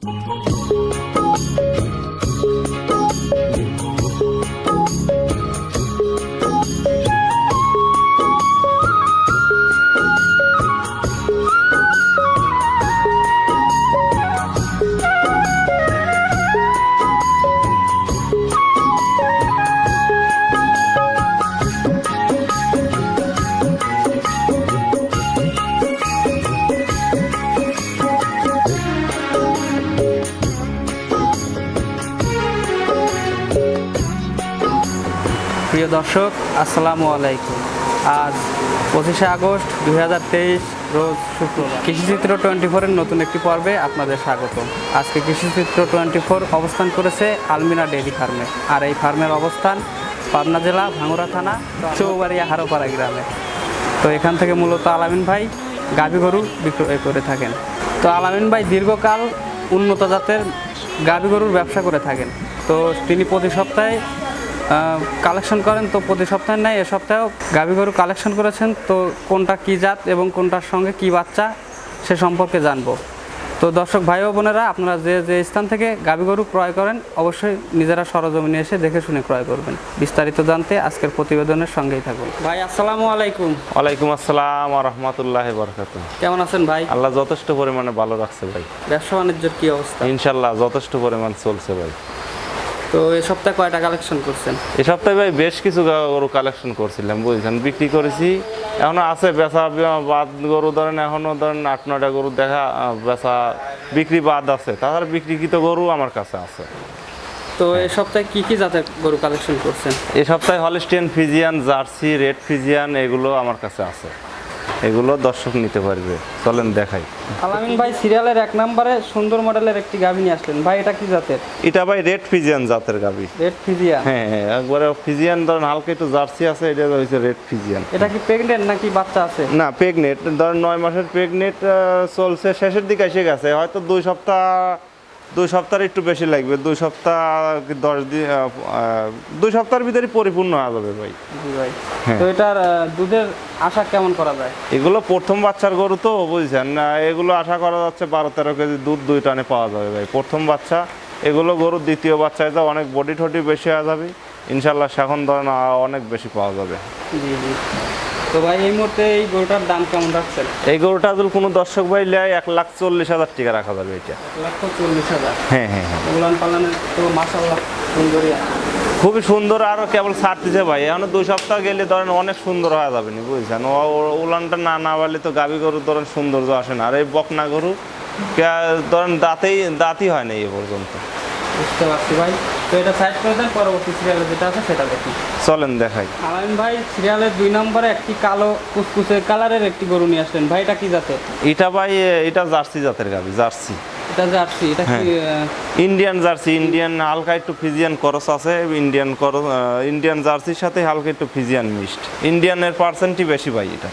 প্রিয় দর্শক, আসসালামু আলাইকুম। আজ 25শে আগস্ট 2023 রোজ শুক্রবার। কৃষিচিত্র 24-এর নতুন একটি পর্বে আপনাদের স্বাগতম। আজকে কৃষিচিত্র 24 অবস্থান করেছে আলমিরা ডেইরি ফার্মে। আর এই ফার্মের অবস্থান পাবনা জেলা ভাঙ্গুড়া থানা চৌবাড়িয়া হারোপাড়া গ্রামে। তো এখান থেকে মূলত আলামিন ভাই গাভী গরু বিক্রয় করে থাকেন। তো আলামিন ভাই দীর্ঘকাল উন্নত জাতের গাভী গরুর ব্যবসা করে থাকেন। তো তিনি প্রতি সপ্তাহে কালেকশন করেন। তো প্রতি সপ্তাহে নেয় এ সপ্তাহেও গাভী গরু কালেকশন করেছেন। তো কোনটা কী জাত এবং কোনটার সঙ্গে কী বাচ্চা সে সম্পর্কে জানবো। তো দর্শক ভাই ও বোনেরা, আপনারা যে যে স্থান থেকে গাভী গরু ক্রয় করেন অবশ্যই নিজেরা সরজমিনে এসে দেখে শুনে ক্রয় করবেন। বিস্তারিত জানতে আজকের প্রতিবেদনের সঙ্গেই থাকুন। ভাই আসসালামু আলাইকুম। ওয়ালাইকুম আসসালাম ওয়া রাহমাতুল্লাহি ওয়া বারাকাতুহু। কেমন আছেন ভাই? আল্লাহ যথেষ্ট পরিমাণে ভালো রাখছে ভাই। ব্যবসা বাণিজ্যের কী অবস্থা? ইনশাল্লাহ যথেষ্ট পরিমাণ চলছে ভাই। তো এই সপ্তাহে কয়টা কালেকশন করছেন? এই সপ্তাহে ভাই বেশ কিছু গরু কালেকশন করছিলাম, বুঝছেন, বিক্রি করেছি। এখনো আছে বেচা বাদ গরু, ধরেন এখনো ধরেন 8-9টা গরু দেখা বেচা বিক্রি বাদ আছে। তাছাড়া বিক্রিকৃত গরু আমার কাছে আছে। তো এই সপ্তাহে কি কি জাতের গরু কালেকশন করছেন? এই সপ্তাহে Holstein Friesian, jersey, red Friesian এগুলো আমার কাছে আছে। এগুলো দর্শক নিতে পারবে। চলেন দেখাই। আলামিন ভাই সিরিয়ালের 1 নম্বরে সুন্দর মডেলের একটি গাভী নিয়ে আসলেন। ভাই এটা কি জাতের? এটা ভাই রেড ফ্রিজিয়ান জাতের গাভী। Red Friesian? হ্যাঁ হ্যাঁ, একবারে ফিজিয়ান, ধরেন হালকা একটু জার্সি আছে। এটা হচ্ছে রেড ফিজিয়ান। এটা কি প্রেগনেন্ট নাকি বাচ্চা আছে? না, প্রেগনেন্ট, ধরেন 9 মাসের প্রেগনেন্ট চলছে, শেষের দিকে এসে গেছে। হয়তো 2 সপ্তাহ একটু বেশি লাগবে। 2 সপ্তাহ 10 দিন, 2 সপ্তাহের ভিতরে পরিপূর্ণ হয়ে যাবে ভাই। জি ভাই। হ্যাঁ। তো এটার দুধের আশা কেমন করা যায়? এগুলো প্রথম বাচ্চার গরু তো বুঝছেন না, এগুলো আশা করা যাচ্ছে 12-13 কেজি দুধ 2 টানে পাওয়া যাবে ভাই। প্রথম বাচ্চা এগুলো গরু, দ্বিতীয় বাচ্চায় তো অনেক বডি ঠডি বেশি হয়ে যাবে ইনশাল্লাহ। এখন ধরেন অনেক বেশি পাওয়া যাবে। জি জি। তো ভাই এই মুহূর্তে এই গরুটার দাম কেমন রাখছেন? এই গরুটা যদি কোনো দর্শক ভাই নেয় 1,40,000 টাকা রাখা যাবে এটা। 1,40,000? হ্যাঁ হ্যাঁ হ্যাঁ। উলান পালানের তো মাশাআল্লাহ সুন্দরই আছে। খুবই সুন্দর। আরও কেবল ছাড়তেছে ভাই, এখন 2 সপ্তাহ গেলে ধরেন অনেক সুন্দর হয়ে যাবে না, বুঝছেন। উলানটা না বললে তো গাভী গরু ধরেন সৌন্দর্য আসে না। আর এই বকনা গরু ধরেন দাঁতই হয় না এ পর্যন্ত। বুঝতে পারছি ভাই। তো এটা সাইড করে দেন, পরবর্তী সিরিয়ালে যেটা আছে সেটা দেখি। চলেন দেখাই। আলামিন ভাই সিরিয়ালের 2 নম্বরে একটি কালো কুচকুচে কালারের একটি গরু নিয়ে আসলেন। ভাই এটা কি জাতের? এটা ভাই এটা জার্সি জাতের গাভী। জার্সি, এটা জার্সি? এটা কি ইন্ডিয়ান জার্সি। ইন্ডিয়ান হালকা একটু ফিজিয়ান করস আছে। ইন্ডিয়ান জার্সির সাথে হালকা একটু ফিজিয়ান মিক্সড। ইন্ডিয়ানের পার্সেন্টই বেশি ভাই এটা।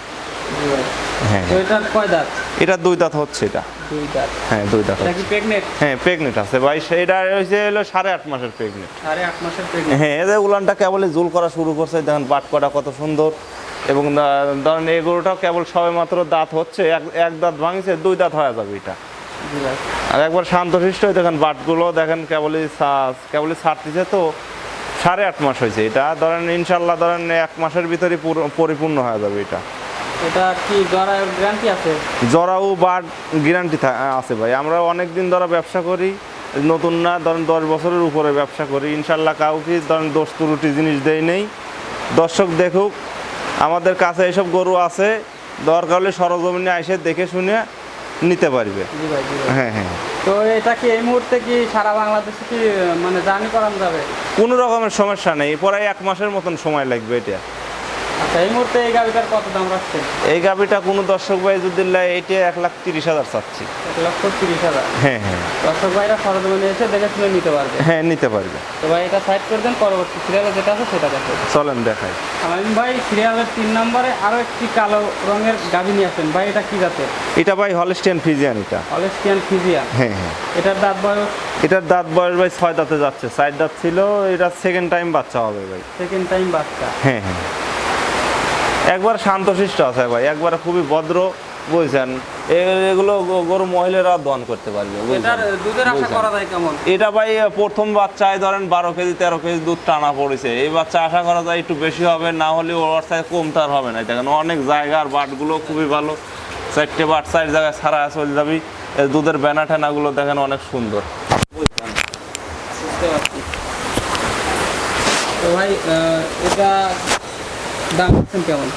হ্যাঁ। তো এটার কয় দাঁত? এটা 2 দাঁত হচ্ছে এটা। 2 দাঁত? হ্যাঁ 2 দাঁত। এটা কি প্রেগনেন্ট? হ্যাঁ প্রেগনেন্ট আছে ভাই। এটা হলো 8.5 মাসের প্রেগনেন্ট। 8.5 মাসের প্রেগনেন্ট? হ্যাঁ, এদের উলানটা কেবলই জুল করা শুরু করছে। দেখেন বাট কটা কত সুন্দর। এবং ধরেন এই গরুটাও কেবল সবে মাত্র দাঁত হচ্ছে, এক দাঁত ভাঙছে, 2 দাঁত হয়ে যাবে এটা। আর একবার শান্তশিষ্ট দেখেন বাটগুলো দেখেন, কেবলই ছাড়তেছে। তো 8.5 মাস হয়েছে এটা। ধরেন ইনশাল্লাহ ধরেন 1 মাসের ভিতরে পরিপূর্ণ হয়ে যাবে এটা। এটা কি জরায়ু গ্যারান্টি আছে? জরাও বাট গ্যারান্টি আছে ভাই। আমরা অনেক দিন ধরে ব্যবসা করি, নতুন না, ধরেন 10 বছরের উপরে ব্যবসা করি ইনশাল্লাহ। কাউকে ধরেন দোষ ত্রুটি জিনিস দেই নেই। দর্শক দেখুক, আমাদের কাছে এইসব গরু আছে, দরকার হলে সরজমিনে এসে দেখে শুনে নিতে পারবে। জি ভাই, জি ভাই। হ্যাঁ হ্যাঁ। তো এটা কি এই মুহূর্তে কি সারা বাংলাদেশে কি মানে জার্নি করানো যাবে? কোনো রকমের সমস্যা নেই, প্রায় 1 মাসের মতন সময় লাগবে এটা। আচ্ছা, এই মুহূর্তে এই গাভিটার কত দাম রাখছেন? এই গাভিটা কোনো দর্শক ভাই যদি নেয়, এটা 1,30,000 চাচ্ছি। 1,30,000? হ্যাঁ হ্যাঁ। দর্শক ভাইরা সরজমিনে এসে দেখে শুনে নিতে পারবে? হ্যাঁ নিতে পারবে। তো ভাই এটা সাইড করে দেন, পরবর্তী সিরিয়ালে যেটা আছে সেটা দেখো। চলেন দেখাই। আলামিন ভাই সিরিয়ালের 3 নম্বরে আরো একটি কালো রঙের গাভী নিয়ে আসেন। ভাই এটা কি জাতের? এটা ভাই হলিস্টিয়ান ফ্রিজিয়ান। এটা হলিস্টিয়ান ফিজিয়ান? হ্যাঁ হ্যাঁ। এটার দাঁত বয়স? এটার দাঁত বয়স ভাই 6 দাঁতে যাচ্ছে। 4 দাঁত ছিল, এটা সেকেন্ড টাইম বাচ্চা হবে ভাই। সেকেন্ড টাইম বাচ্চা? হ্যাঁ হ্যাঁ। একবার শান্তশিষ্ট আছে ভাই, একবার খুবই ভদ্র বুঝছেন। এগুলো গরু মহিলারা দহন করতে পারবে, বুঝছেন? এটার দুধের আশা বুঝছেন। করা যায় কেমন? এটা ভাই প্রথম বাচ্চায় ধরেন 12 কেজি 13 কেজি দুধ টানা পড়েছে। এই বাচ্চা আশা করা যায় একটু বেশি হবে, না হলে ওর সাথে কম তার হবে না। দেখেন অনেক জায়গার বাটগুলো খুবই ভালো, 4টে বাট 4 জায়গায় ছাড়া চলে যাবি। এই দুধের ব্যানা ঠ্যানাগুলো দেখেন অনেক সুন্দর, বুঝছেন। বুঝতে পারছি। তো ভাই এটা দাম রাখছেন কেমন?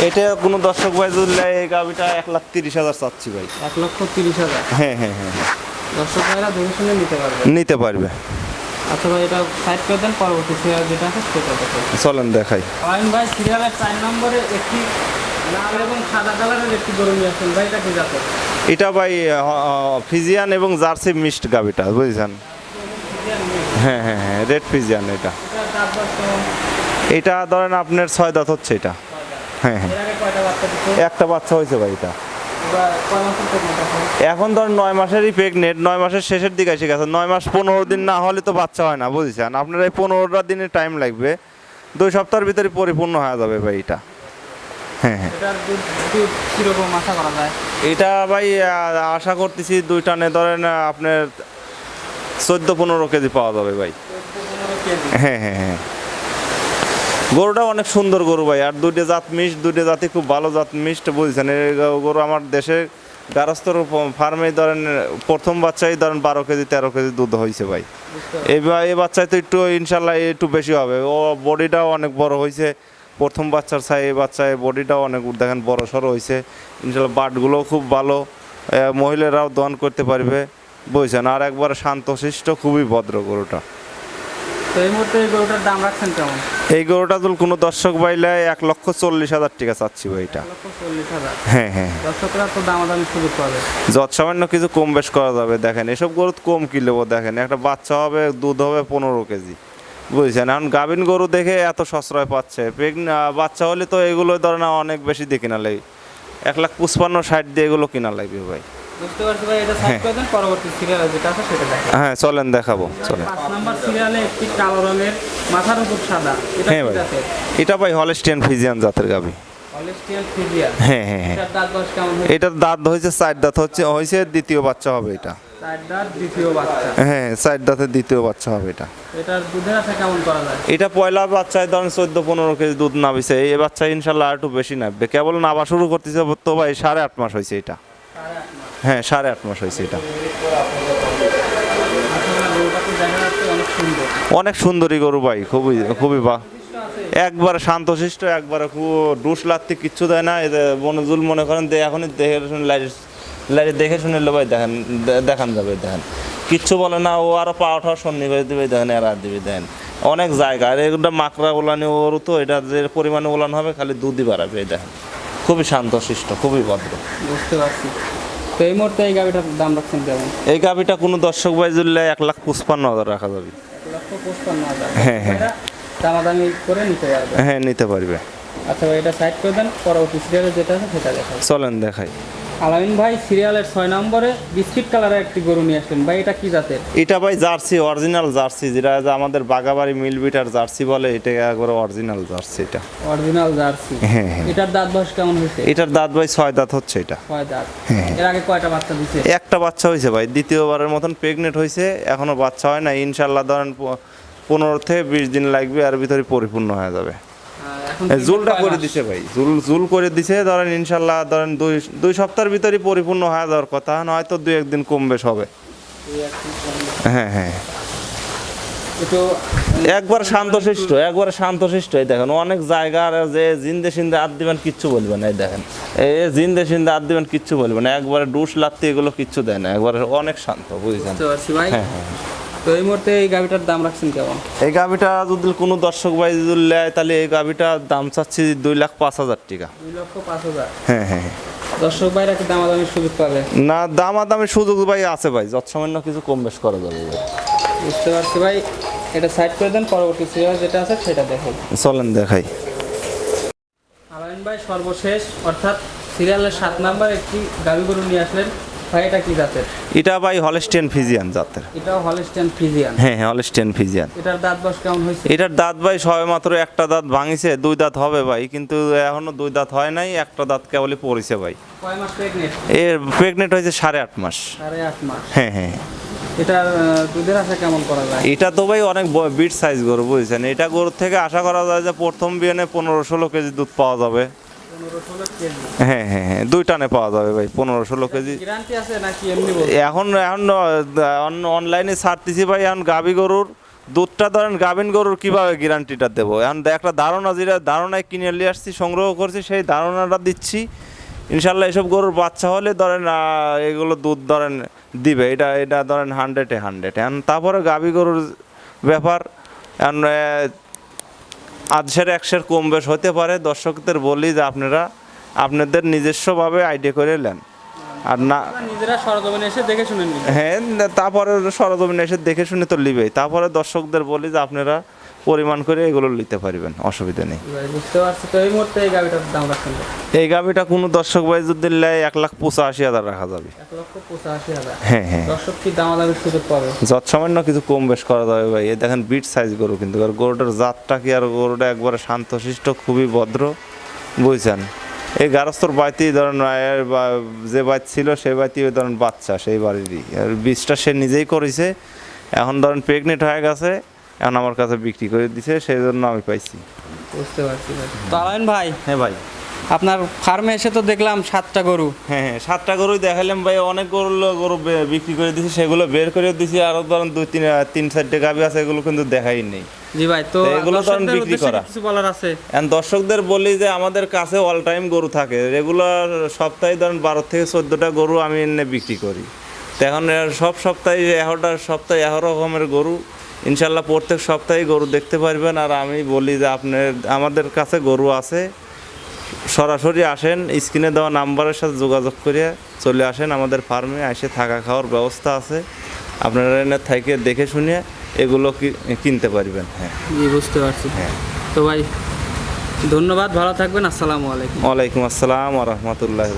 এটা কোনো দর্শক ভাই যদি নেয়, এই গাভিটা 1,30,000 চাচ্ছি ভাই। 1,30,000। হ্যাঁ হ্যাঁ হ্যাঁ হ্যাঁ, দর্শক ভাইরা দেখে শুনে নিতে পারবে। নিতে পারবে। আচ্ছা ভাই, এটা সাইড করে দেন, পরবর্তী সিরিয়াল যেটা আছে সেটা দেখো। চলেন দেখাই। আলামিন ভাই সিরিয়ালের 4 নম্বরে একটি লাল এবং সাদা কালারের একটি গরু নিয়ে আসছেন ভাই, এটা কি জাতের? এটা ভাই ফিজিয়ান এবং জার্সি মিক্সড গাভিটা, বুঝছেন। হ্যাঁ হ্যাঁ হ্যাঁ, রেড ফিজিয়ান এটা। এটার দাঁত বয়স কেমন? এটা ধরেন আপনার 6 দাঁত হচ্ছে এটা। হ্যাঁ হ্যাঁ, এর আগে কয়টা বাচ্চা দিচ্ছে? একটা বাচ্চা হয়েছে ভাই এটা। এবার কয় মাসের প্রেগনেন্ট আছে? এখন ধরেন 9 মাসেরই প্রেগনেন্ট, 9 মাসের শেষের দিকে এসে গেছে। 9 মাস 15 দিন না হলে তো বাচ্চা হয় না, বুঝছেন। আপনার এই 15টা দিনের টাইম লাগবে, 2 সপ্তাহের ভিতরে পরিপূর্ণ হয়ে যাবে ভাই এটা। হ্যাঁ হ্যাঁ, এটার দুধ কীরকম আশা করা যায়? এটা ভাই আশা করতেছি 2 টানে ধরেন আপনার 14-15 কেজি পাওয়া যাবে ভাই। 15 কেজি। হ্যাঁ হ্যাঁ হ্যাঁ, গরুটা অনেক সুন্দর গরু ভাই। আর 2টে জাত মিষ্ট, 2টে জাতি খুব ভালো জাত মিষ্ট, বুঝছেন। এই গরু আমার দেশে গারস্থর ফার্মে ধরেন প্রথম বাচ্চাই ধরেন 12 কেজি 13 কেজি দুধ হয়েছে ভাই। এই বাচ্চায় তো একটু ইনশাল্লাহ একটু বেশি হবে। ও বডিটাও অনেক বড় হয়েছে প্রথম বাচ্চার চাই। এই বাচ্চায় বডিটাও অনেক দেখেন বড় সড়ো হয়েছে ইনশাল্লাহ। বাটগুলোও খুব ভালো, মহিলারাও দহন করতে পারবে, বুঝছেন। আর একবার শান্তশিষ্ট, খুবই ভদ্র গরুটা। তো এই মুহূর্তে এই গরুটার দাম রাখছেন কেমন? এই গরুটা যদি কোনো দর্শক বাইলে 1,40,000 টাকা চাচ্ছি ভাই এটা। 1,40,000। হ্যাঁ হ্যাঁ, দর্শকরা তো দামাদামি সুযোগ পাবে। যত সামান্য কিছু কম বেশ করা যাবে। দেখেন এসব গরু কম কিলো, দেখেন একটা বাচ্চা হবে, দুধ হবে 15 কেজি, বুঝছেন। এখন গাভিন গরু দেখে এত সশ্রয় পাচ্ছে। বাচ্চা হলে তো এগুলো ধরেন অনেক বেশি দিয়ে কিনা লাগবে, 1,55,60 দিয়ে এগুলো কিনা লাগবে ভাই। বুঝতে পারছি ভাই, এটা সাইড করে দেন, পরবর্তী সিরিয়ালে যেটা আছে সেটা দেখেন। হ্যাঁ চলেন দেখাবো, চলেন। 5 নাম্বার সিরিয়ালে একটি কালো রঙের, মাথার উপর সাদা, এটা হ্যাঁ কি ভাই, জাতের? এটা ভাই হলস্টিয়ান ফিজিয়ান জাতের গাভি। Holstein Friesian. হ্যাঁ হ্যাঁ হ্যাঁ, এটার দাঁত বয়স কেমন হয়েছে? এটার দাঁত হয়েছে 4 দাঁত হয়েছে, দ্বিতীয় বাচ্চা হবে এটা। 4 দাঁত, দ্বিতীয় বাচ্চা। হ্যাঁ 4 দাঁতের দ্বিতীয় বাচ্চা হবে এটা। এটার দুধের আশা কেমন করা যায়? এটা পয়লা বাচ্চায় ধরেন 14-15 কেজি দুধ নাবিছে। এই বাচ্চা ইনশাল্লাহ আর একটু বেশি নাববে। কেবল নাবা শুরু করতেছে তো ভাই, 8.5 মাস হয়েছে এটা। 8.5 মাস। হ্যাঁ 8.5 মাস হয়েছে এটা। আসলে গরুটা তো দেখা যাচ্ছে অনেক সুন্দর। অনেক সুন্দরী গরু ভাই, খুবই খুবই একবারে শান্তশিষ্ট, একবারে খুব ডুস লাগতে কিচ্ছু দেয় না। এই যে বনজুল মনে করেন এখনই দেখে শুনে লাইট দেখে শুনে ভাই দেখেন, দেখান যাবে, দেখেন কিচ্ছু বলে না। ও আরো পা ওঠা সন্নিবেশ দিবে, দেখেন এরা দিবে, দেখেন অনেক জায়গা। আর এগুলো মাকড়া ওলানি ওর তো এটা যে পরিমাণে ওলান হবে, খালি দুধই বাড়াবে, এই দেখেন খুবই শান্তশিষ্ট, খুবই ভদ্র। বুঝতে পারছি। তো এই মুহূর্তে এই গাভিটার দাম রাখছেন কেমন? এই গাভিটা কোনো দর্শক ভাই জুড়লে 1,55,000 রাখা যাবে। 1,55,000। হ্যাঁ হ্যাঁ, দামাদামি করে নিতে পারবে। হ্যাঁ নিতে পারবে। আচ্ছা ভাই, এটা সাইড করে দেন, পরবর্তী সিরিয়ালে যেটা আছে সেটা দেখাই। চলেন দেখাই। আলামিন ভাই সিরিয়ালের 6 নম্বরে বিস্কিট কালারের একটি গরু নিয়ে আসলেন ভাই, এটা কি জাতের? এটা ভাই জার্সি, অরিজিনাল জার্সি, যেটা যে আমাদের বাগাবাড়ি মিলবিটার জার্সি বলে, এটা একবারে অরিজিনাল জার্সি এটা। Original jersey. হ্যাঁ হ্যাঁ, এটার দাঁত বয়স কেমন হয়েছে? এটার দাঁত ভাই 6 দাঁত হচ্ছে এটা। 6 দাঁত। হ্যাঁ। এর আগে কয়টা বাচ্চা দিছে? একটা বাচ্চা হয়েছে ভাই, দ্বিতীয়বারের মতন প্রেগনেন্ট হয়েছে, এখনো বাচ্চা হয় না। ইনশাল্লাহ ধরেন 15 থেকে 20 দিন লাগবে, আর ভিতরে পরিপূর্ণ হয়ে যাবে। এখন জুলটা করে দিছে ভাই, জুল করে দিছে ধরেন। ইনশাল্লাহ ধরেন 2 সপ্তাহের ভিতরে পরিপূর্ণ হয়ে যাওয়ার কথা, হয়তো 2-1 দিন কম বেশ হবে। হ্যাঁ হ্যাঁ, একটু একবার শান্তশিষ্ট, একবার শান্তশিষ্ট। এই দেখেন অনেক জায়গার যে জিন্দে সিন্দে হাত দিবেন কিচ্ছু বলবেন। এই দেখেন এই জিন্দে সিন্দে হাত দিবেন কিচ্ছু বলবেন না, একবারে ডুস লাগতে এগুলো কিচ্ছু দেয় না, একবারে অনেক শান্ত, বুঝছেন। বুঝতে পারছি ভাই। হ্যাঁ হ্যাঁ, তো এই মুহূর্তে এই গাভিটার দাম রাখছেন কেমন? এই গাভিটা যদি কোনো দর্শক ভাই যদি নেয়, তাহলে এই গাভিটার দাম চাচ্ছি 2,05,000 টাকা। 2,05,000। হ্যাঁ হ্যাঁ, দর্শক ভাইরা কি দামাদামির সুযোগ পাবে? না দামাদামি সুযোগ ভাই আছে ভাই, যত সামান্য কিছু কম বেশ করা যাবে ভাই। বুঝতে পারছি ভাই, এটা সাইড করে দেন, পরবর্তী সিরিয়াল যেটা আছে সেটা দেখুন। চলেন দেখাই। আলামিন ভাই সর্বশেষ অর্থাৎ সিরিয়ালের 7 নাম্বার একটি গাভী গরু নিয়ে আসলেন, ভাই এটা কি জাতের? এটা ভাই হলস্টেইন ফিজিয়ান জাতের। এটাও হলস্টেইন ফ্রিজিয়ান। হ্যাঁ হ্যাঁ, হলস্টেইন ফিজিয়ান। এটার দাঁত বয়স কেমন হয়েছে? এটার দাঁত ভাই সবে মাত্র একটা দাঁত ভাঙিছে, দুই দাঁত হবে ভাই, কিন্তু এখনো দুই দাঁত হয় নাই, একটা দাঁত কেবলই পড়েছে ভাই। কয় মাস প্রেগনেন্ট? এর প্রেগনেন্ট হয়েছে 8.5 মাস। 8.5 মাস। হ্যাঁ হ্যাঁ। এটার দুধের আশা কেমন করা যায়? এটা তো ভাই অনেক বিট সাইজ গরু, বুঝছেন। এটা গরুর থেকে আশা করা যায় যে প্রথম বিয়ানে 15-16 কেজি দুধ পাওয়া যাবে। 15-16 কেজি। হ্যাঁ হ্যাঁ হ্যাঁ, দুই টানে পাওয়া যাবে ভাই 15-16 কেজি। গ্যারান্টি আছে নাকি এমনি বলবো? এখন অনলাইনে ছাড়তেছি ভাই। এখন গাভী গরুর দুধটা ধরেন, গাভিন গরুর কিভাবে গ্যারান্টিটা দেবো? এখন একটা ধারণা, যেটা ধারণায় কিনে নিয়ে আসছি, সংগ্রহ করছি, সেই ধারণাটা দিচ্ছি। ইনশাল্লাহ এসব গরুর বাচ্চা হলে ধরেন এগুলো দুধ ধরেন দিবে, এটা এটা ধরেন 100-এ 100। এখন তারপরে গাভী গরুর ব্যাপার, এখন আধশের একশের কম বেশ হতে পারে। দর্শকদের বলি যে আপনারা আপনাদের নিজস্বভাবে আইডিয়া করে নেন, আর না নিজেরা সরজমিনে এসে দেখে শুনে নিন। হ্যাঁ, তারপরে সরজমিনে এসে দেখে শুনে তো লিবেই। তারপরে দর্শকদের বলি যে আপনারা পরিমাণ করে এগুলো নিতে পারবেন, অসুবিধা নেই। বুঝতে পারছি। তো এই মুহূর্তে এই গাড়িটার দাম রাখছেন? এই গাভিটা কোনো দর্শক ভাই যদি নেয় 1,85,000 রাখা যাবে। 1,85,000। হ্যাঁ হ্যাঁ। দর্শক কি দামাদামির সুযোগ পাবে? যত সামান্য কিছু কম বেশ করা যাবে ভাই। এই দেখেন বিট সাইজ গরু, কিন্তু আর গরুটার জাতটা কি, আর গরুটা একবারে শান্তশিষ্ট, খুবই ভদ্র, বুঝছেন। এই গারস্থর বাড়িতেই ধরেন যে বাড়ি ছিল সেই বাড়িতেই ধরেন বাচ্চা সেই বাড়িরই, আর বীজটা সে নিজেই করেছে। এখন ধরেন প্রেগনেন্ট হয়ে গেছে, এখন আমার কাছে বিক্রি করে দিছে, সেই জন্য আমি পাইছি। বুঝতে পারছি ভাই। তো আলাইন ভাই, হ্যাঁ ভাই। আপনার ফার্মে এসে তো দেখলাম 7টা গরু। হ্যাঁ হ্যাঁ, 7টা গরুই দেখালাম ভাই। অনেক গরু বিক্রি করে দিছি, সেগুলো বের করে দিছি। আরও ধরেন 2-3-4টে গাভি আছে, এগুলো কিন্তু দেখাই নেই। জি ভাই, তো এগুলো ধরেন বিক্রি করা। কিছু বলার আছে? এখন দর্শকদের বলি যে আমাদের কাছে অল টাইম গরু থাকে, রেগুলার সপ্তাহে ধরেন 12-14টা গরু আমি এনে বিক্রি করি। তো এখন সব সপ্তাহে 11 রকমের গরু, ইনশাল্লাহ প্রত্যেক সপ্তাহে গরু দেখতে পারবেন। আর আমি বলি যে আমাদের কাছে গরু আছে, সরাসরি আসেন, স্ক্রিনে দেওয়া নাম্বারের সাথে যোগাযোগ করে চলে আসেন আমাদের ফার্মে। এসে থাকা খাওয়ার ব্যবস্থা আছে, আপনারা এনে থেকে দেখে শুনে এগুলো কিনতে পারবেন। হ্যাঁ জি, বুঝতে পারছি। হ্যাঁ। তো ভাই ধন্যবাদ, ভালো থাকবেন। আসসালামু আলাইকুম। ওয়ালাইকুম আসসালাম ওয়া রাহমাতুল্লাহি।